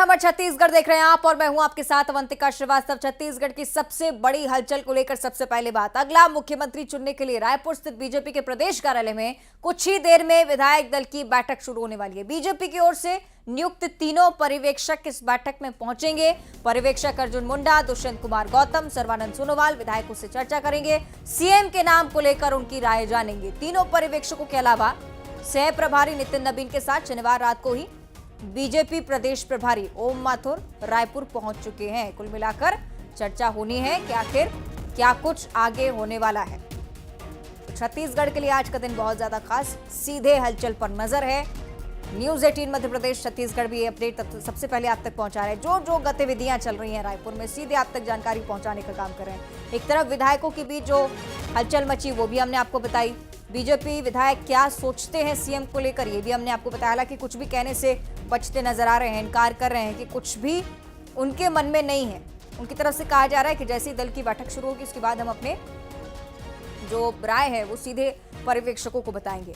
Number Chhattisgarh देख रहे हैं आप और मैं हूं आपके साथ अवंतिका श्रीवास्तव। छत्तीसगढ़ की सबसे बड़ी हलचल को लेकर सबसे पहले बात, अगला मुख्यमंत्री चुनने के लिए रायपुर स्थित बीजेपी के प्रदेश कार्यालय में कुछ ही देर में विधायक दल की बैठक शुरू होने वाली है। बीजेपी की ओर से नियुक्त तीनों पर्यवेक्षक इस बैठक में पहुंचेंगे। पर्यवेक्षक अर्जुन मुंडा, दुष्यंत कुमार गौतम, सर्बानंद सोनोवाल विधायकों से चर्चा करेंगे, सीएम के नाम को लेकर उनकी राय जानेंगे। तीनों पर्यवेक्षकों के अलावा सह प्रभारी नितिन नबीन के साथ शनिवार रात को ही बीजेपी प्रदेश प्रभारी ओम माथुर रायपुर पहुंच चुके हैं। कुल मिलाकर चर्चा होनी है कि आखिर क्या कुछ आगे होने वाला है। तो छत्तीसगढ़ के लिए आज का दिन बहुत ज्यादा खास, सीधे हलचल पर नजर है। न्यूज 18 मध्य प्रदेश छत्तीसगढ़ भी ये अपडेट सबसे पहले आप तक पहुंचा रहे हैं। जो गतिविधियां चल रही हैं रायपुर में, सीधे आप तक जानकारी पहुंचाने का काम कर रहे हैं। एक तरफ विधायकों के बीच जो हलचल मची वो भी हमने आपको बताई। बीजेपी विधायक क्या सोचते हैं सीएम को लेकर ये भी हमने आपको बताया। हालांकि कुछ भी कहने से बचते नजर आ रहे हैं, इनकार कर रहे हैं कि कुछ भी उनके मन में नहीं है। उनकी तरफ से कहा जा रहा है कि जैसे ही दल की बैठक शुरू होगी उसके बाद हम अपने जो राय है वो सीधे पर्यवेक्षकों को बताएंगे।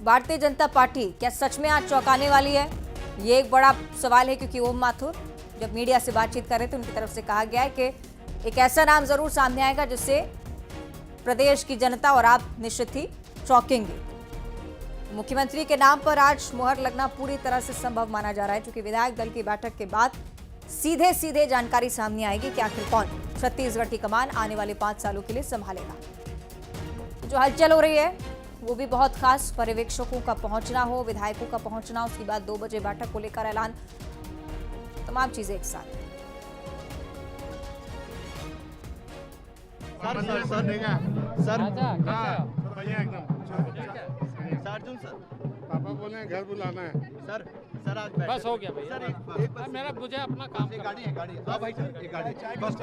भारतीय जनता पार्टी क्या सच में आज चौंकाने वाली है, ये एक बड़ा सवाल है। क्योंकि ओम माथुर जब मीडिया से बातचीत कर रहे थे उनकी तरफ से कहा गया है कि एक ऐसा नाम जरूर सामने आएगा जिससे प्रदेश की जनता और आप निश्चित ही चौंकेंगे। मुख्यमंत्री के नाम पर आज मुहर लगना पूरी तरह से संभव माना जा रहा है, क्योंकि विधायक दल की बैठक के बाद सीधे जानकारी सामने आएगी कि आखिर कौन छत्तीसगढ़ की कमान आने वाले 5 सालों के लिए संभालेगा। जो हलचल हो रही है वो भी बहुत खास, पर्यवेक्षकों का पहुंचना हो, विधायकों का पहुंचना, उसके बाद 2 बजे बैठक को लेकर ऐलान, तमाम चीजें एक साथ। सर पापा बोले घर बुलाना है सर। सर आज बस हो गया भैया। सर एक बार मेरा मुझे अपना काम गाड़ी है हाँ भाई सर एक गाड़ी बस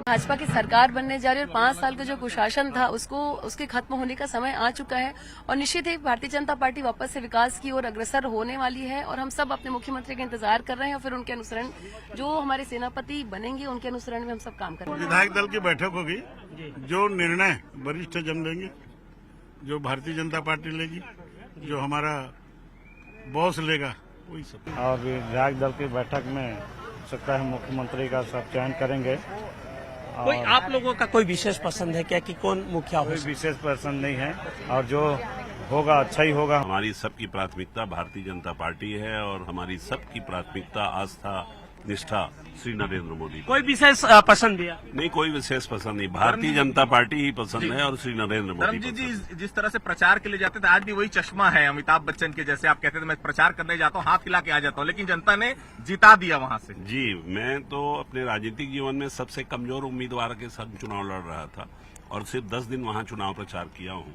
भाजपा की सरकार बनने जा रही है और 5 साल का जो कुशासन था उसके खत्म होने का समय आ चुका है और निश्चित ही भारतीय जनता पार्टी वापस से विकास की ओर अग्रसर होने वाली है और हम सब अपने मुख्यमंत्री का इंतजार कर रहे हैं और फिर उनके अनुसरण जो हमारे सेनापति बनेंगे उनके अनुसरण में हम सब काम करेंगे। विधायक दल की बैठक होगी, जो निर्णय वरिष्ठ जन लेंगे, जो भारतीय जनता पार्टी लेगी, जो हमारा बॉस लेगा वही सब। और विधायक दल की बैठक में सकता है मुख्यमंत्री का सब चयन करेंगे। कोई आप लोगों का कोई विशेष पसंद है क्या कि कौन मुखिया हो? कोई विशेष पसंद नहीं है और जो होगा अच्छा ही होगा। हमारी सबकी प्राथमिकता भारतीय जनता पार्टी है और हमारी सबकी प्राथमिकता, आस्था, निष्ठा श्री नरेंद्र मोदी। कोई विशेष पसंद दिया? नहीं, कोई विशेष पसंद नहीं, भारतीय जनता पार्टी ही पसंद है और श्री नरेंद्र मोदी। धर्मजीत जी जिस तरह से प्रचार के लिए जाते थे, आज भी वही चश्मा है अमिताभ बच्चन के जैसे। आप कहते थे मैं प्रचार करने जाता हूँ, हाथ हिला के आ जाता हूँ, लेकिन जनता ने जिता दिया वहां से। जी, मैं तो अपने राजनीतिक जीवन में सबसे कमजोर उम्मीदवार के साथ चुनाव लड़ रहा था और सिर्फ 10 दिन वहां चुनाव प्रचार किया हूँ।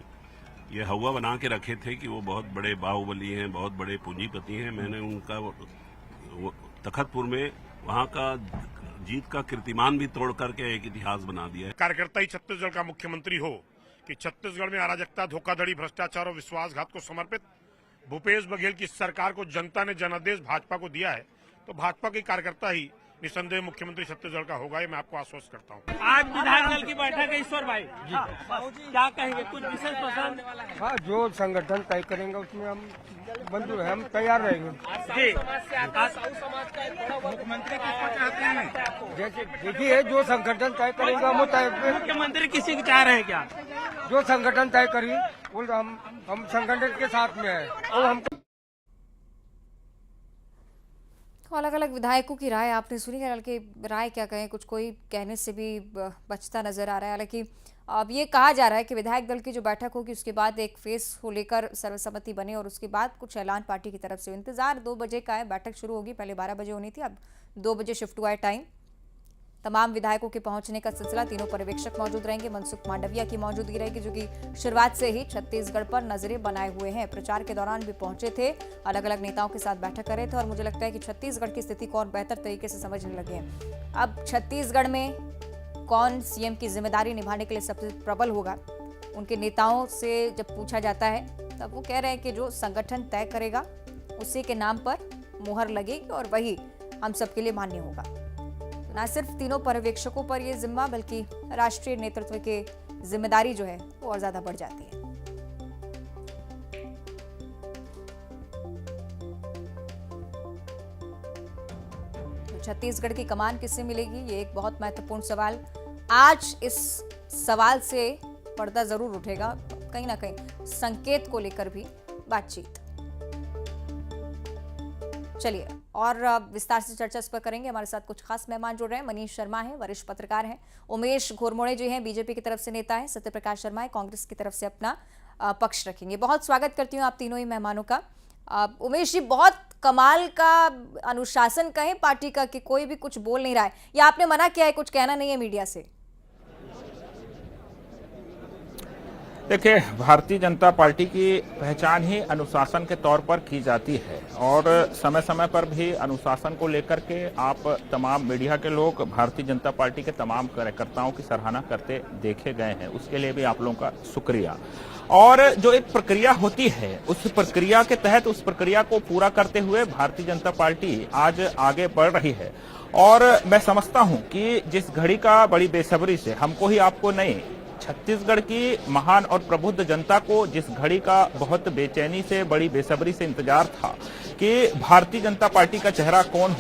ये हवा बना के रखे थे कि वो बहुत बड़े बाहुबली हैं, बहुत बड़े पूंजीपति हैं। मैंने उनका तखतपुर में वहां का जीत का कीर्तिमान भी तोड़ करके एक इतिहास बना दिया है। कार्यकर्ता ही छत्तीसगढ़ का मुख्यमंत्री हो कि छत्तीसगढ़ में अराजकता, धोखाधड़ी, भ्रष्टाचार और विश्वासघात को समर्पित भूपेश बघेल की सरकार को जनता ने जनादेश भाजपा को दिया है, तो भाजपा के कार्यकर्ता ही निसंदेह मुख्यमंत्री छत्तीसगढ़ का होगा, ये मैं आपको आश्वस्त करता हूँ। आज विधायक दल की बैठक है ईश्वर भाई जी, क्या कहेंगे? कुछ विशेष पसंद? हाँ, जो संगठन तय करेंगे उसमें हम बंधु हैं, हम तैयार रहेंगे जी। मुख्यमंत्री किसको चाहते हैं? जैसे देखिए जो संगठन तय करेंगे हम तय, मुख्यमंत्री किसी को चाह रहे हैं क्या? जो संगठन तय करें वो हम संगठन के साथ में है और हम अलग अलग विधायकों की राय आपने सुनी, हालांकि राय क्या कहें, कुछ कोई कहने से भी बचता नजर आ रहा है। हालांकि अब ये कहा जा रहा है कि विधायक दल की जो बैठक होगी उसके बाद एक फेस को लेकर सर्वसम्मति बने और उसके बाद कुछ ऐलान पार्टी की तरफ से। इंतजार 2 बजे का है, बैठक शुरू होगी, पहले 12 बजे होनी थी, अब 2 बजे शिफ्ट हुआ है टाइम। तमाम विधायकों के पहुंचने का सिलसिला, तीनों पर्यवेक्षक मौजूद रहेंगे। मनसुख मांडविया की मौजूदगी रहेगी जो कि शुरुआत से ही छत्तीसगढ़ पर नजरें बनाए हुए हैं। प्रचार के दौरान भी पहुंचे थे, अलग अलग नेताओं के साथ बैठक कर रहे थे और मुझे लगता है कि छत्तीसगढ़ की स्थिति को और बेहतर तरीके से समझने लगे हैं। अब छत्तीसगढ़ में कौन सीएम की जिम्मेदारी निभाने के लिए सबसे प्रबल होगा, उनके नेताओं से जब पूछा जाता है तब वो कह रहे हैं कि जो संगठन तय करेगा उसी के नाम पर मुहर लगेगी और वही हम सबके लिए मान्य होगा। तो न सिर्फ तीनों पर्यवेक्षकों पर यह जिम्मा बल्कि राष्ट्रीय नेतृत्व की जिम्मेदारी जो है वो और ज्यादा बढ़ जाती है। छत्तीसगढ़ की कमान किससे मिलेगी, ये एक बहुत महत्वपूर्ण सवाल। आज इस सवाल से पर्दा जरूर उठेगा, कहीं ना कहीं संकेत को लेकर भी बातचीत। चलिए और विस्तार से चर्चा इस पर करेंगे। हमारे साथ कुछ खास मेहमान जुड़ रहे हैं। मनीष शर्मा हैं, वरिष्ठ पत्रकार हैं। उमेश घोरमोड़े जी हैं, बीजेपी की तरफ से नेता हैं। सत्यप्रकाश शर्मा है, कांग्रेस की तरफ से अपना पक्ष रखेंगे। बहुत स्वागत करती हूँ आप तीनों ही मेहमानों का। उमेश जी, बहुत कमाल का अनुशासन कहें पार्टी का कि कोई भी कुछ बोल नहीं रहा है, या आपने मना किया है, कुछ कहना नहीं है मीडिया से? देखिए, भारतीय जनता पार्टी की पहचान ही अनुशासन के तौर पर की जाती है और समय समय पर भी अनुशासन को लेकर के आप तमाम मीडिया के लोग भारतीय जनता पार्टी के तमाम कार्यकर्ताओं की सराहना करते देखे गए हैं। उसके लिए भी आप लोगों का शुक्रिया। और जो एक प्रक्रिया होती है, उस प्रक्रिया के तहत उस प्रक्रिया को पूरा करते हुए भारतीय जनता पार्टी आज आगे बढ़ रही है। और मैं समझता हूं कि जिस घड़ी का बड़ी बेसब्री से हमको ही आपको नहीं, छत्तीसगढ़ की महान और प्रबुद्ध जनता को जिस घड़ी का बहुत बेचैनी से, बड़ी बेसब्री से इंतजार था कि भारतीय जनता पार्टी का चेहरा कौन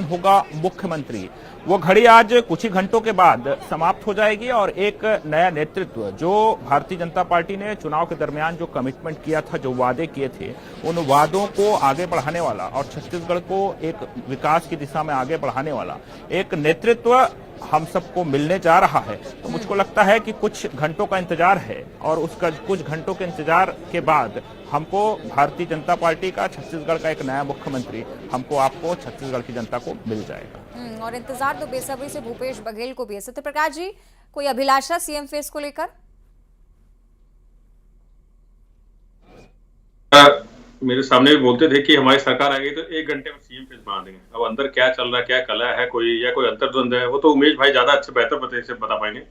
होगा मुख्यमंत्री, वो घड़ी आज कुछ ही घंटों के बाद समाप्त हो जाएगी और एक नया नेतृत्व जो भारतीय जनता पार्टी ने चुनाव के दरमियान जो कमिटमेंट किया था, जो वादे किए थे, उन वादों को आगे बढ़ाने वाला और छत्तीसगढ़ को एक विकास की दिशा में आगे बढ़ाने वाला एक नेतृत्व हम सबको मिलने जा रहा है। तो मुझको लगता है कि कुछ घंटों का इंतजार है और उसका कुछ घंटों के इंतजार के बाद हमको भारतीय जनता पार्टी का, छत्तीसगढ़ का एक नया मुख्यमंत्री हमको, आपको, छत्तीसगढ़ की जनता को मिल जाएगा। और इंतजार तो बेसब्री से भूपेश बघेल को भी है। सत्यप्रकाश जी, कोई अभिलाषा सीएम फेस को लेकर? मेरे सामने भी बोलते थे कि हमारी सरकार आ गई तो 1 घंटे में सीएम फेस बना देंगे। अब अंदर क्या चल रहा है, क्या कला है कोई, या कोई अंतर्द्वंद है, वो तो उमेश भाई ज्यादा बेहतर बता पाएंगे।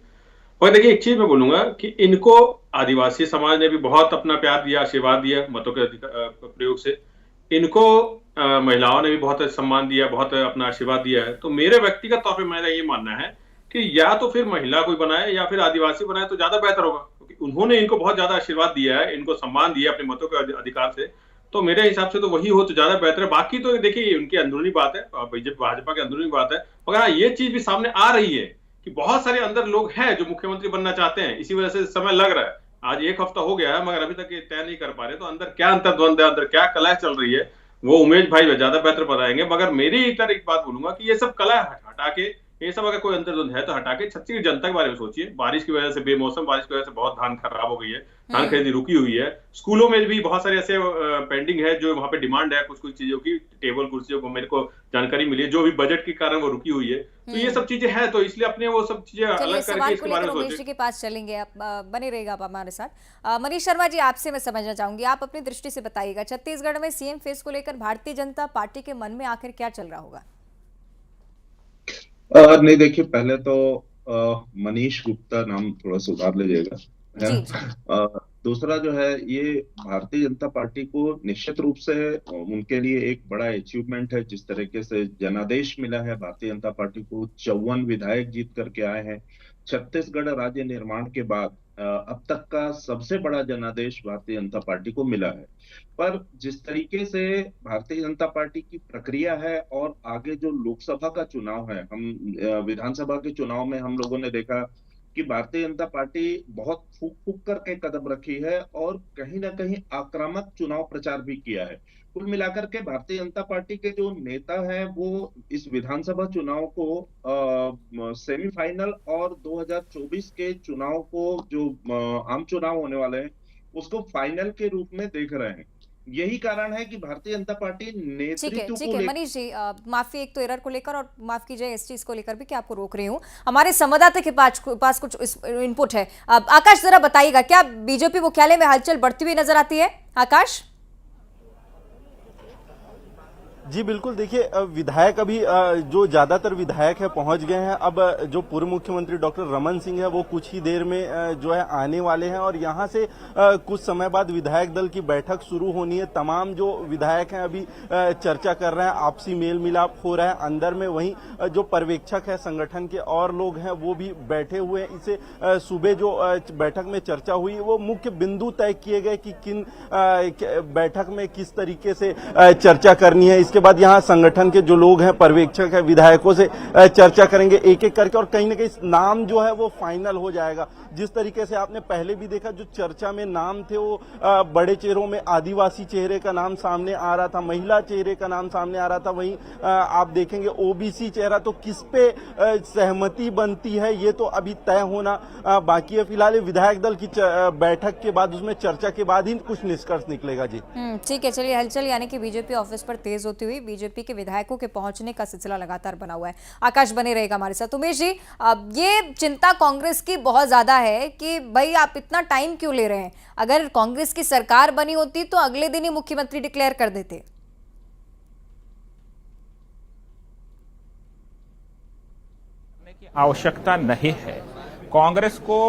और देखिए, एक चीज मैं बोलूंगा कि इनको आदिवासी समाज ने भी बहुत अपना प्यार दिया, आशीर्वाद दिया मतों के प्रयोग से। इनको महिलाओं ने भी बहुत सम्मान दिया, बहुत अपना आशीर्वाद दिया है। तो मेरे व्यक्तिगत तौर पर मेरा ये मानना है कि या तो फिर महिला कोई बनाए या फिर आदिवासी बनाए तो ज्यादा बेहतर होगा, क्योंकि उन्होंने इनको बहुत ज्यादा आशीर्वाद दिया है, इनको सम्मान दिया अपने मतों के अधिकार से। तो मेरे हिसाब से तो वही हो तो ज्यादा बेहतर है। बाकी तो देखिए, उनकी अंदरूनी बात है, भाजपा की अंदरूनी बात है। मगर हाँ, ये चीज भी सामने आ रही है कि बहुत सारे अंदर लोग हैं जो मुख्यमंत्री बनना चाहते हैं। इसी वजह से समय लग रहा है। आज 1 हफ्ता हो गया है मगर अभी तक ये तय नहीं कर पा रहे। तो अंदर क्या अंतर्द्वंद है, अंदर क्या कला चल रही है, वो उमेश भाई ज्यादा बेहतर बताएंगे। मगर मेरी इधर एक बात बोलूंगा कि ये सब कला हटा के, ये सब अगर कोई अंतर्द्वंद है तो हटा के छत्तीसगढ़ जनता के बारे में सोचिए। बारिश की वजह से, बेमौसम बारिश की वजह से बहुत धान खराब हो गई है, धान खरीदी रुकी हुई है। स्कूलों में भी बहुत सारे ऐसे पेंडिंग है जो वहां पे डिमांड है कुछ चीजों की, टेबल कुर्सियों को मेरे को जानकारी मिली है, जो भी बजट के कारण वो रुकी हुई है। तो ये सब चीजें हैं, तो इसलिए अपने वो सब चीजें अलग करके इसके बारे में उमेश जी के पास चलेंगे, आप बने रहेगा आप हमारे साथ। मनीष शर्मा जी, आपसे मैं समझना चाहूंगी, आप अपनी दृष्टि से बताइएगा, छत्तीसगढ़ में सीएम फेस को लेकर भारतीय जनता पार्टी के मन में आखिर क्या चल रहा होगा? नहीं, देखिए, पहले तो मनीष गुप्ता नाम थोड़ा सुधार लीजिएगा, है। दूसरा जो है, ये भारतीय जनता पार्टी को निश्चित रूप से उनके लिए एक बड़ा अचीवमेंट है। जिस तरीके से जनादेश मिला है भारतीय जनता पार्टी को, 54 विधायक जीत करके आए हैं। छत्तीसगढ़ राज्य निर्माण के बाद अब तक का सबसे बड़ा जनादेश भारतीय जनता पार्टी को मिला है। पर जिस तरीके से भारतीय जनता पार्टी की प्रक्रिया है और आगे जो लोकसभा का चुनाव है, हम विधानसभा के चुनाव में हम लोगों ने देखा कि भारतीय जनता पार्टी बहुत फूक करके कदम रखी है और कहीं ना कहीं आक्रामक चुनाव प्रचार भी किया है। कुल मिलाकर के भारतीय जनता पार्टी के जो नेता हैं वो इस विधानसभा चुनाव को सेमीफाइनल और 2024 के चुनाव को, जो आम चुनाव होने वाले हैं, उसको फाइनल के रूप में देख रहे हैं। यही कारण है कि भारतीय जनता पार्टी नेतृत्व ठीक है मनीष जी, माफी, एक तो एरर को लेकर और माफ कीजिए इस चीज को लेकर भी कि आपको रोक रही हूँ। हमारे संवाददाता के पास कुछ इनपुट है। आकाश, जरा बताइएगा, क्या बीजेपी मुख्यालय में हलचल बढ़ती हुई नजर आती है? आकाश जी बिल्कुल, देखिए विधायक अभी जो ज्यादातर विधायक है पहुंच गए हैं। अब जो पूर्व मुख्यमंत्री डॉक्टर रमन सिंह है वो कुछ ही देर में जो है आने वाले हैं और यहां से कुछ समय बाद विधायक दल की बैठक शुरू होनी है। तमाम जो विधायक हैं अभी चर्चा कर रहे हैं, आपसी मेल मिलाप हो रहा है अंदर में। वहीं जो पर्यवेक्षक है संगठन के और लोग हैं वो भी बैठे हुए हैं। इसे सुबह जो बैठक में चर्चा हुई वो मुख्य बिंदु तय किए गए कि किन बैठक में किस तरीके से चर्चा करनी है। इसके बाद यहाँ संगठन के जो लोग हैं, पर्यवेक्षक है, विधायकों से चर्चा करेंगे एक एक करके और कहीं ना कहीं नाम जो है वो फाइनल हो जाएगा। जिस तरीके से आपने पहले भी देखा जो चर्चा में नाम थे वो बड़े चेहरों में आदिवासी चेहरे का नाम सामने आ रहा था, महिला चेहरे का नाम सामने आ रहा था। वहीं आप देखेंगे ओबीसी चेहरा। तो किस पे सहमति बनती है ये तो अभी तय होना बाकी है। फिलहाल विधायक दल की बैठक के बाद, उसमें चर्चा के बाद ही कुछ निष्कर्ष निकलेगा। जी ठीक है, चलिए हलचल यानी कि बीजेपी ऑफिस पर तेज होती हुई बीजेपी के विधायकों के पहुंचने का सिलसिला लगातार बना हुआ है। आकाश बने रहेगा हमारे साथ। उमेश जी, ये चिंता कांग्रेस की बहुत ज्यादा है कि भाई आप इतना टाइम क्यों ले रहे हैं? अगर कांग्रेस की सरकार बनी होती तो अगले दिन ही मुख्यमंत्री डिक्लेयर कर देते। आवश्यकता नहीं है। कांग्रेस को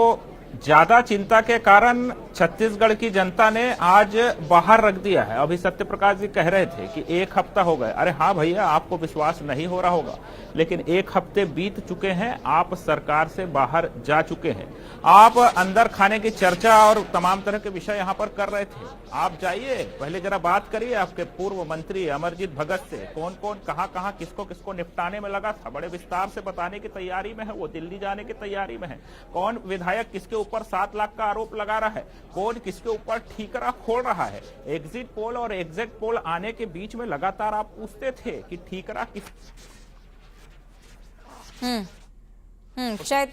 ज्यादा चिंता के कारण छत्तीसगढ़ की जनता ने आज बाहर रख दिया है। अभी सत्य प्रकाश जी कह रहे थे कि 1 हफ्ता हो गए। अरे हाँ भैया, आपको विश्वास नहीं हो रहा होगा, लेकिन 1 हफ्ते बीत चुके हैं। आप सरकार से बाहर जा चुके हैं। आप अंदर खाने की चर्चा और तमाम तरह के विषय यहां पर कर रहे थे। आप जाइए, पहले जरा बात करिए आपके पूर्व मंत्री अमरजीत भगत से। कौन कौन कहां किसको किसको निपटाने में लगा था, बड़े विस्तार से बताने की तैयारी में है। वो दिल्ली जाने की तैयारी में है। कौन विधायक किसके ऊपर 7 लाख का आरोप लगा रहा है, कौन किसके ऊपर ठीकरा खोल रहा है। एग्जिट पोल और एग्जिट पोल आने के बीच में लगातार आप पूछते थे कि ठीकरा किस शायद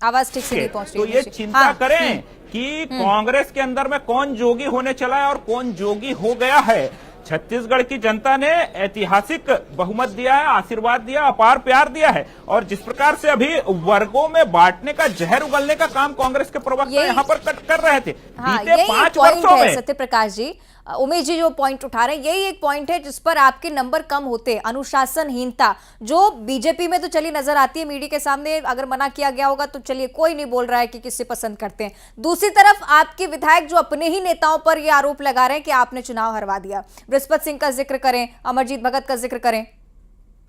आवाज ठीक से नहीं पहुंच रही। तो ये चिंता करें कि कांग्रेस के अंदर में कौन जोगी होने चला है और कौन जोगी हो गया है। छत्तीसगढ़ की जनता ने ऐतिहासिक बहुमत दिया है, आशीर्वाद दिया, अपार प्यार दिया है। और जिस प्रकार से अभी वर्गों में बांटने का, जहर उगलने का काम कांग्रेस के प्रवक्ता यहाँ पर कर रहे थे बीते 5 वर्षों में। सत्य प्रकाश जी, उमेश जी जो पॉइंट उठा रहे हैं यही एक पॉइंट है जिस पर आपके नंबर कम होते। अनुशासनहीनता जो बीजेपी में तो चली नजर आती है मीडिया के सामने, अगर मना किया गया होगा तो चलिए कोई नहीं बोल रहा है कि किससे पसंद करते हैं। दूसरी तरफ आपके विधायक जो अपने ही नेताओं पर यह आरोप लगा रहे हैं कि आपने चुनाव हरवा दिया। बृहस्पति सिंह का जिक्र करें, अमरजीत भगत का जिक्र करें।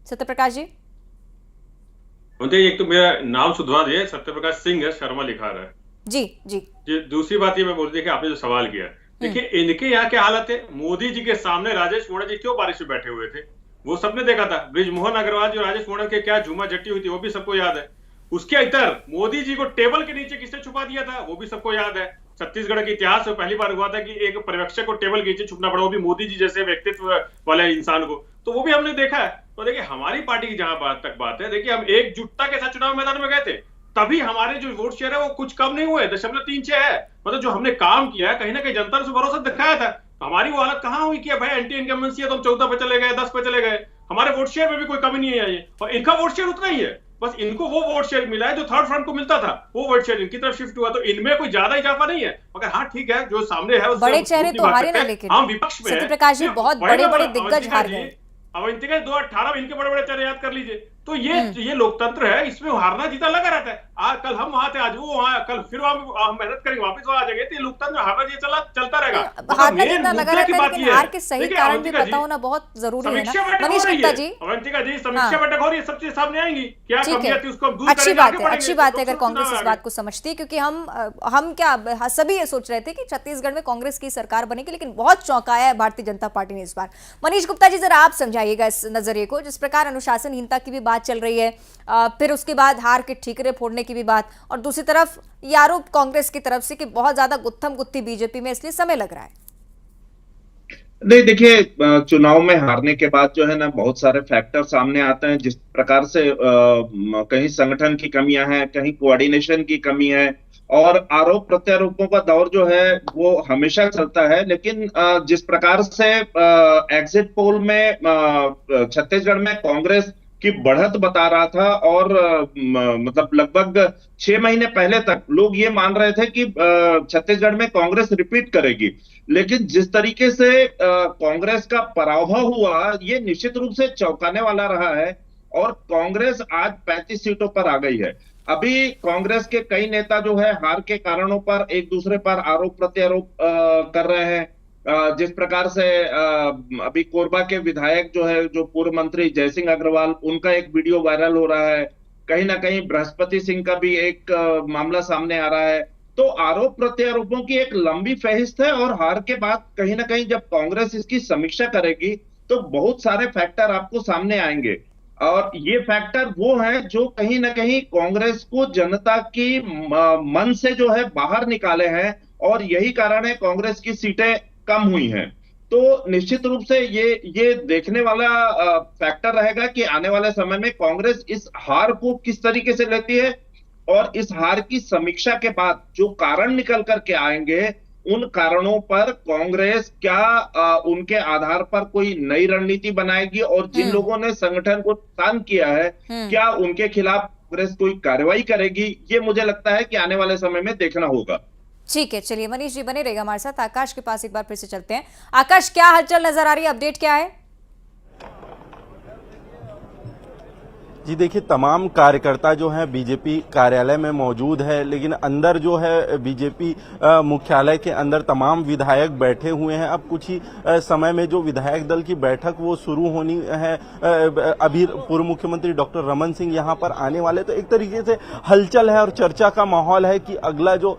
सत्य प्रकाश जी, एक तो मेरा नाम सुधरा दिए, सत्य प्रकाश सिंह है, शर्मा लिखा रहा है। जी जी। दूसरी बात ये मैं बोल दी कि आपने जो सवाल किया, देखिए इनके यहाँ क्या हालत है। मोदी जी के सामने राजेश मोहन जी क्यों बारिश में बैठे हुए थे, वो सबने देखा था। ब्रिजमोहन अग्रवाल जो राजेश मोहन के क्या झूमा झट्टी हुई थी वो भी सबको याद है। उसके इतर मोदी जी को टेबल के नीचे किसने छुपा दिया था वो भी सबको याद है। छत्तीसगढ़ के इतिहास में पहली बार हुआ था कि एक पर्यवेक्षक को टेबल के नीचे छुपना पड़ा, वो भी मोदी जी जैसे व्यक्तित्व वाले इंसान को। तो वो भी हमने देखा है। तो देखिए हमारी पार्टी की जहां बात है, देखिए हम एकजुटता के साथ चुनाव मैदान में गए थे, तभी हमारे जो वोट शेयर है वो कुछ कम नहीं हुए, 0.36 है। मतलब जो हमने काम किया है कहीं ना कहीं जनता ने उसे भरोसा दिखाया था। हमारी वो हालत कहां हुई कि भाई एंटी इनकम्बेंसी है तो हम 14 पे चले गए, 10 पे चले गए। हमारे वोट शेयर में भी कोई कमी नहीं आई है और इनका वोट शेयर उतना ही है। बस इनको वो वोट शेयर मिला है जो थर्ड फ्रंट को मिलता था, वो वोट शेयर इनकी तरफ शिफ्ट हुआ। तो इनमें कोई ज्यादा इजाफा नहीं है, मगर हाँ ठीक है जो सामने है बड़े चेहरे तो हारे ना, लेकिन हम विपक्ष में सत्य प्रकाश जी बहुत बड़े बड़े दिग्गज हार गए। अवंतिका 2018 में इनके बड़े बड़े चेहरे याद कर लीजिए। तो ये लोकतंत्र है, इसमें हारना जीता लगा रहता है। आज कल हम वहां थे, आज वो वहां, कल फिर वहां मेहनत करेंगे, वापस वहां आ जाएंगे। तो ये लोकतंत्र हारना जीता चलता रहेगा। हारना जीतना लगा रहता है, लेकिन हार के सही कारण भी पता होना बहुत जरूरी है ना। मनीष गुप्ता जी, अवंतिका जी समीक्षा बैठक हो रही है, सब चीजें सामने आएंगी, क्या कमियां थी उसको दूर अच्छी बात है अगर कांग्रेस इस बात को समझती है, क्योंकि हम क्या सभी ये सोच रहे थे कि छत्तीसगढ़ में कांग्रेस की सरकार बनेगी, लेकिन बहुत चौंकाया है भारतीय जनता पार्टी ने इस बार। मनीष गुप्ता जी जरा आप समझाइएगा इस नजरिए को, जिस प्रकार अनुशासनहीनता की भी बात चल रही है, फिर उसके बाद हार के ठीकरे फोड़ने की भी बात, और दूसरी तरफ ये आरोप कांग्रेस की तरफ से कि बहुत ज्यादा गुत्थम गुत्थी बीजेपी में, इसलिए समय लग रहा है। नहीं देखिए, चुनाव में हारने के बाद जो है ना बहुत सारे फैक्टर सामने आते हैं। जिस प्रकार से कहीं संगठन की कमियां हैं, कहीं कोऑर्डिनेशन की कमी है, और आरोप प्रत्यारोपों का दौर जो है वो हमेशा चलता है। लेकिन जिस प्रकार से एग्जिट पोल में छत्तीसगढ़ में कांग्रेस की बढ़त बता रहा था और मतलब लगभग 6 महीने पहले तक लोग ये मान रहे थे कि छत्तीसगढ़ में कांग्रेस रिपीट करेगी। लेकिन जिस तरीके से कांग्रेस का पराभव हुआ, ये निश्चित रूप से चौंकाने वाला रहा है और कांग्रेस आज 35 सीटों पर आ गई है। अभी कांग्रेस के कई नेता जो है हार के कारणों पर एक दूसरे पर आरोप प्रत्यारोप कर रहे हैं। जिस प्रकार से अभी कोरबा के विधायक जो है, जो पूर्व मंत्री जयसिंह अग्रवाल, उनका एक वीडियो वायरल हो रहा है। कहीं ना कहीं बृहस्पति सिंह का भी एक मामला सामने आ रहा है। तो आरोप प्रत्यारोपों की एक लंबी फहरिस्त है और हार के बाद कहीं ना कहीं जब कांग्रेस इसकी समीक्षा करेगी तो बहुत सारे फैक्टर आपको सामने आएंगे और ये फैक्टर वो है जो कहीं ना कहीं कांग्रेस को जनता की मन से जो है बाहर निकाले हैं और यही कारण है कांग्रेस की सीटें कम हुई हैं। तो निश्चित रूप से ये देखने वाला फैक्टर रहेगा कि आने वाले समय में कांग्रेस इस हार को किस तरीके से लेती है और इस हार की समीक्षा के बाद जो कारण निकल करके आएंगे, उन कारणों पर कांग्रेस क्या उनके आधार पर कोई नई रणनीति बनाएगी और जिन लोगों ने संगठन को नुकसान किया है, क्या उनके खिलाफ कांग्रेस कोई कार्रवाई करेगी, ये मुझे लगता है कि आने वाले समय में देखना होगा। ठीक है, चलिए मनीष जी बने रहिएगा हमारे साथ। आकाश के पास एक बार फिर से चलते हैं। आकाश, क्या हलचल नजर आ रही है, अपडेट क्या है? जी देखिए, तमाम कार्यकर्ता जो हैं बीजेपी कार्यालय में मौजूद है, लेकिन अंदर जो है बीजेपी मुख्यालय के अंदर तमाम विधायक बैठे हुए हैं। अब कुछ ही समय में जो विधायक दल की बैठक वो शुरू होनी है। अभी पूर्व मुख्यमंत्री डॉक्टर रमन सिंह यहां पर आने वाले, तो एक तरीके से हलचल है और चर्चा का माहौल है कि अगला जो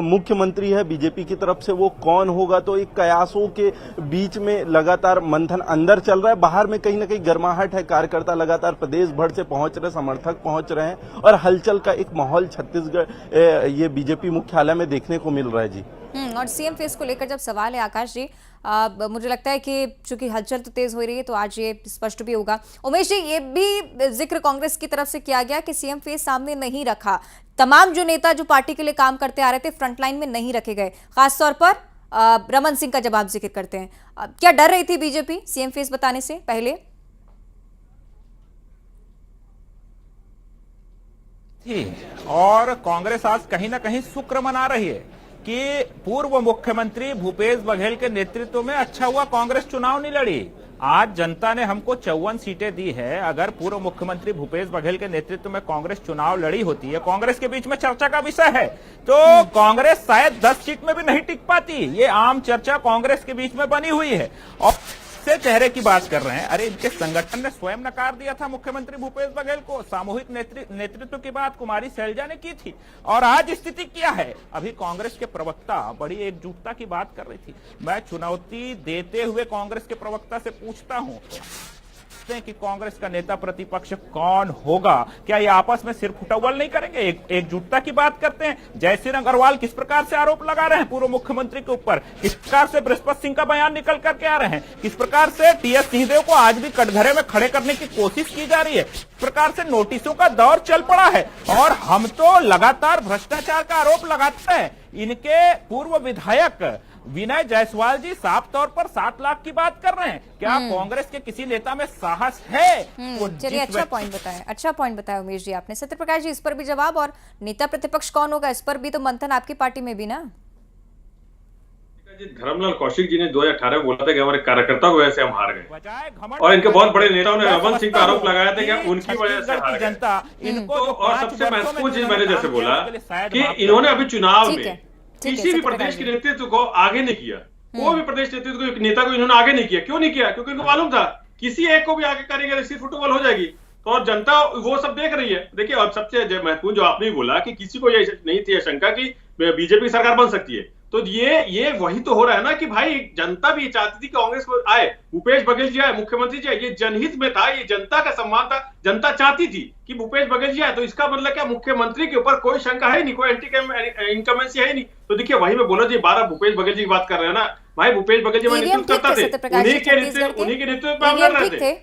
मुख्यमंत्री है बीजेपी की तरफ से वो कौन होगा। तो एक कयासों के बीच में लगातार मंथन अंदर चल रहा है, बाहर में कहीं ना कहीं गर्माहट है। कार्यकर्ता लगातार प्रदेश भर से पहुंच रहे, समर्थक पहुंच रहे हैं और हलचल का एक माहौल छत्तीसगढ़ ये बीजेपी मुख्यालय में देखने को मिल रहा है। जी और सीएम फेस को लेकर जब सवाल है आकाश जी, मुझे लगता है कि चूंकि हलचल तो तेज हो रही है तो आज ये स्पष्ट भी होगा। उमेश जी, ये भी जिक्र कांग्रेस की तरफ से किया गया कि सीएम फेस सामने नहीं रखा। तमाम जो नेता जो पार्टी के लिए काम करते आ रहे थे फ्रंटलाइन में नहीं रखे गए, खासतौर पर रमन सिंह का जब आप जिक्र करते हैं, क्या डर रही थी बीजेपी सीएम फेस बताने से पहले? और कांग्रेस आज कहीं ना कहीं शुक्र मना रही है कि पूर्व मुख्यमंत्री भूपेश बघेल के नेतृत्व में अच्छा हुआ कांग्रेस चुनाव नहीं लड़ी। आज जनता ने हमको 54 सीटें दी है। अगर पूर्व मुख्यमंत्री भूपेश बघेल के नेतृत्व में कांग्रेस चुनाव लड़ी होती है, कांग्रेस के बीच में चर्चा का विषय है, तो कांग्रेस शायद 10 सीट में भी नहीं टिक पाती। ये आम चर्चा कांग्रेस के बीच में बनी हुई है और से चेहरे की बात कर रहे हैं। अरे इनके संगठन ने स्वयं नकार दिया था मुख्यमंत्री भूपेश बघेल को। सामूहिक नेतृत्व की बात कुमारी शैलजा ने की थी और आज स्थिति क्या है। अभी कांग्रेस के प्रवक्ता बड़ी एकजुटता की बात कर रही थी। मैं चुनौती देते हुए कांग्रेस के प्रवक्ता से पूछता हूं कि कांग्रेस का नेता प्रतिपक्ष कौन होगा, क्या ये आपस में सिर फुटौल नहीं करेंगे, एकजुटता की बात करते हैं। जयसिंह अग्रवाल किस प्रकार से आरोप लगा रहे हैं पूर्व मुख्यमंत्री के ऊपर, किस प्रकार से बृहस्पति सिंह का बयान निकल करके आ रहे हैं, किस प्रकार से टीएस सिंहदेव को आज भी कटघरे में खड़े करने की कोशिश की जा रही है, इस प्रकार से नोटिसों का दौर चल पड़ा है। और हम तो लगातार भ्रष्टाचार का आरोप लगाते हैं। इनके पूर्व विधायक विनय जायसवाल जी साफ तौर पर 7 लाख की बात कर रहे हैं। क्या कांग्रेस के किसी नेता में साहस है? चलिए, अच्छा पॉइंट बताया उमेश जी आपने। सत्यप्रकाश जी, इस पर भी जवाब, और नेता प्रतिपक्ष कौन होगा इस पर भी तो मंथन आपकी पार्टी में भी ना। धर्मलाल कौशिक जी ने 2018 में बोला था कि हमारे कार्यकर्ताओं की वजह से हम हार गए और इनके बहुत बड़े नेताओं ने रमन सिंह का आरोप लगाया था कि उनकी वजह से हार गए। इनको और सबसे महत्वपूर्ण चीज मैंने जैसे बोला कि इन्होंने अभी चुनाव में किसी भी प्रदेश के नेतृत्व को आगे नहीं किया। कोई भी प्रदेश नेतृत्व को, नेता को इन्होंने आगे नहीं किया। क्यों नहीं किया? क्योंकि इनको मालूम था किसी एक को भी आगे करेंगे तो सिर्फ फुटबॉल हो जाएगी। तो और जनता वो सब देख रही है। देखिए, और सबसे महत्वपूर्ण जो आपने बोला कि किसी को ये नहीं थी आशंका कि बीजेपी सरकार बन सकती है, तो ये वही तो हो रहा है ना कि भाई जनता भी चाहती थी कि कांग्रेस को आए, भूपेश बघेल जी आए, मुख्यमंत्री जी आए। ये जनहित में था, ये जनता का सम्मान था। जनता चाहती थी कि भूपेश बघेल जी आए, तो इसका मतलब क्या मुख्यमंत्री के ऊपर कोई शंका है नहीं, कोई एंटी इनकमेंसी है नहीं। तो देखिए, वही मैं बोला जी, 12 भूपेश बघेल जी की बात कर रहे हैं ना भाई। भूपेश बघेल जी मैं नेतृत्व करता थे, उन्हीं के नेतृत्व में हम लड़ रहे थे।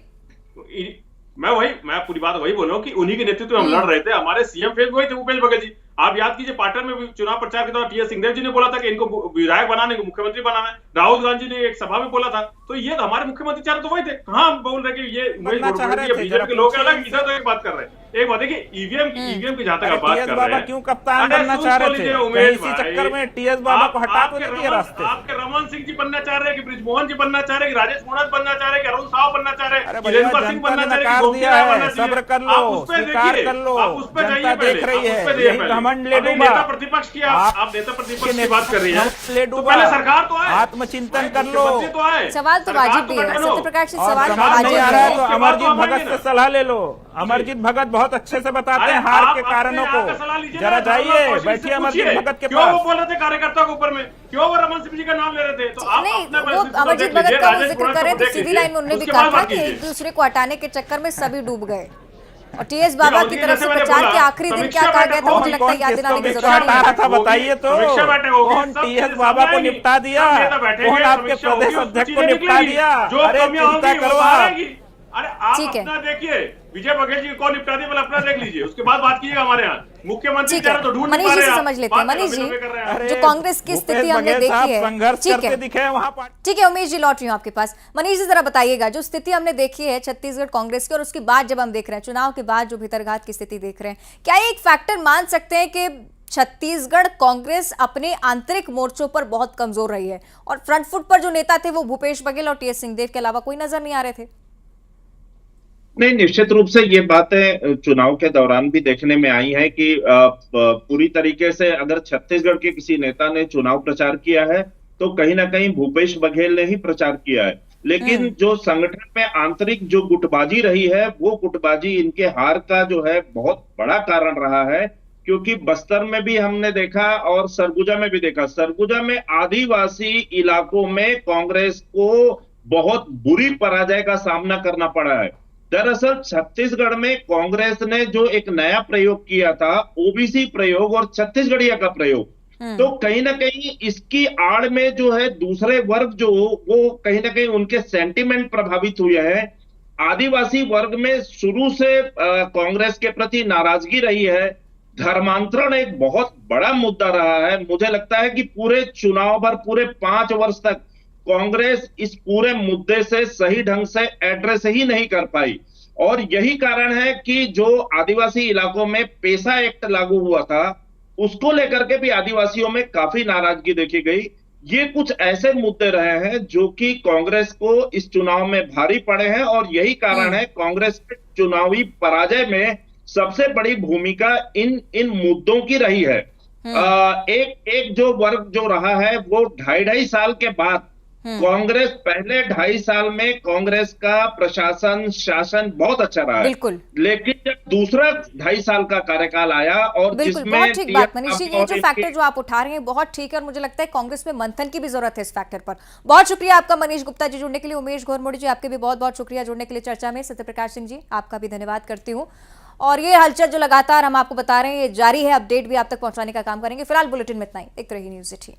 मैं पूरी बात वही बोल रहा हूँ कि उन्हीं के नेतृत्व में हम लड़ रहे थे। हमारे सीएम फेज वही थे, भूपेश बघेल जी। आप याद कीजिए पाटन में भी चुनाव प्रचार के दौरान टीएस सिंहदेव जी ने बोला था कि इनको विधायक बनाने को, मुख्यमंत्री बनाना है। राहुल गांधी ने एक सभा में बोला था। तो ये हमारे मुख्यमंत्री चार तो वही थे। कहाँ हम बोल रहे कि ये बीजेपी के लोग अलग, इधर तो एक बात कर रहे हैं। एक बात है कि ईवीएम की जहां तक आप बात कर रहे हैं, क्यों कप्तान बनना चाह रहे थे? इसी चक्कर में टीएस बाबा को हटा तो नहीं दिया रास्ते। आपके रमन सिंह जी बनना चाह रहे हैं कि ब्रिजमोहन जी बनना चाह रहे हैं कि राजेश मोहन बनना चाह रहे हैं कि अरुण साव बनना चाह रहे हैं, जनता ने नकार दिया है। सब्र कर लो, स्वीकार कर लो, जनता देख रही है। यही घमंड ले डूबा। नेता प्रतिपक्ष की आप नेता प्रतिपक्ष की बात कर रही है, ले तो पहले सरकार तो आए, आत्मचिंतन कर लो। सवाल तो वाजिब भी है सत्यप्रकाश जी, सवाल नहीं आ रहा है तो अमरजीत भगत से सलाह ले लो। अमरजीत भगत बहुत अच्छे से बताते हैं हार के कारणों को। जरा जाइए, बैठिए अमरजीत भगत के क्यों पास। वो बोल रहे थे कार्यकर्ता के ऊपर में, क्यों वो रमन सिंह जी का नाम ले रहे थे? तो आप नहीं, वो अमरजीत भगत का वो जिक्र करें तो सीधी लाइन में उन्होंने भी कहा था कि एक दूसरे को हटाने के चक्कर में सभी डूब गए। और टीएस बाबा की तरफ से प्रचार के आखिरी दिन क्या कहा गया था, मुझे लगता है याद दिलाने की जरूरत हटा रहा था, नहीं है। बताइए तो। कौन टीएस बाबा को निपटा दिया? कौन आपके प्रदेश अध्यक्ष को निपटा दिया? अरे चिंता करो आप। अरे आप अपना देखिए, विजय बघेल जी को निपटा दिया, अपना देख लीजिए, उसके बाद बात कीजिएगा हमारे यहाँ। मुख्यमंत्री तो ढूंढ मनीष जी से समझ लेते हैं। मनीष जी, जो कांग्रेस की स्थिति हमने देखी है, ठीक है, ठीक है, उमेश जी लौट रही हूँ आपके पास। मनीष जी जरा बताइएगा, जो स्थिति हमने देखी है छत्तीसगढ़ कांग्रेस की, और उसके बाद जब हम देख रहे हैं चुनाव के बाद जो भीतरघात की स्थिति देख रहे हैं, क्या ये एक फैक्टर मान सकते हैं कि छत्तीसगढ़ कांग्रेस अपने आंतरिक मोर्चों पर बहुत कमजोर रही है और फ्रंट फुट पर जो नेता थे वो भूपेश बघेल और टीएस सिंहदेव के अलावा कोई नजर नहीं आ रहे थे? नहीं, निश्चित रूप से ये बातें चुनाव के दौरान भी देखने में आई है कि पूरी तरीके से अगर छत्तीसगढ़ के किसी नेता ने चुनाव प्रचार किया है तो कहीं ना कहीं भूपेश बघेल ने ही प्रचार किया है। लेकिन जो संगठन में आंतरिक जो गुटबाजी रही है, वो गुटबाजी इनके हार का जो है बहुत बड़ा कारण रहा है। क्योंकि बस्तर में भी हमने देखा और सरगुजा में भी देखा। सरगुजा में आदिवासी इलाकों में कांग्रेस को बहुत बुरी पराजय का सामना करना पड़ा है। दरअसल छत्तीसगढ़ में कांग्रेस ने जो एक नया प्रयोग किया था, ओबीसी प्रयोग और छत्तीसगढ़िया का प्रयोग, तो कहीं ना कहीं इसकी आड़ में जो है दूसरे वर्ग जो वो कहीं ना कहीं उनके सेंटिमेंट प्रभावित हुए हैं। आदिवासी वर्ग में शुरू से कांग्रेस के प्रति नाराजगी रही है। धर्मांतरण एक बहुत बड़ा मुद्दा रहा है। मुझे लगता है कि पूरे चुनाव भर, पूरे 5 वर्ष तक कांग्रेस इस पूरे मुद्दे से सही ढंग से एड्रेस ही नहीं कर पाई। और यही कारण है कि जो आदिवासी इलाकों में पेसा एक्ट लागू हुआ था, उसको लेकर के भी आदिवासियों में काफी नाराजगी देखी गई। ये कुछ ऐसे मुद्दे रहे हैं जो कि कांग्रेस को इस चुनाव में भारी पड़े हैं और यही कारण है कांग्रेस के चुनावी पराजय में सबसे बड़ी भूमिका इन मुद्दों की रही है। एक जो वर्ग जो रहा है वो 2.5 साल के बाद कांग्रेस, पहले 2.5 साल में कांग्रेस का प्रशासन शासन बहुत अच्छा रहा है, बिल्कुल। लेकिन जब दूसरा 2.5 साल का कार्यकाल आया और जिसमें बहुत ठीक बात मनीष जी, ये जो फैक्टर जो आप उठा रहे हैं बहुत ठीक है और मुझे लगता है कांग्रेस में मंथन की भी जरूरत है इस फैक्टर पर। बहुत शुक्रिया आपका मनीष गुप्ता जी जुड़ने के लिए। उमेश घोरमोड़ी जी आपके भी बहुत बहुत शुक्रिया जुड़ने के लिए चर्चा में। सत्यप्रकाश सिंह जी आपका भी धन्यवाद करती हूँ। और ये हलचल जो लगातार हम आपको बता रहे हैं ये जारी है, अपडेट भी आप तक पहुंचाने का काम करेंगे। फिलहाल बुलेटिन में इतना ही। देखते रहिए न्यूज़ 18।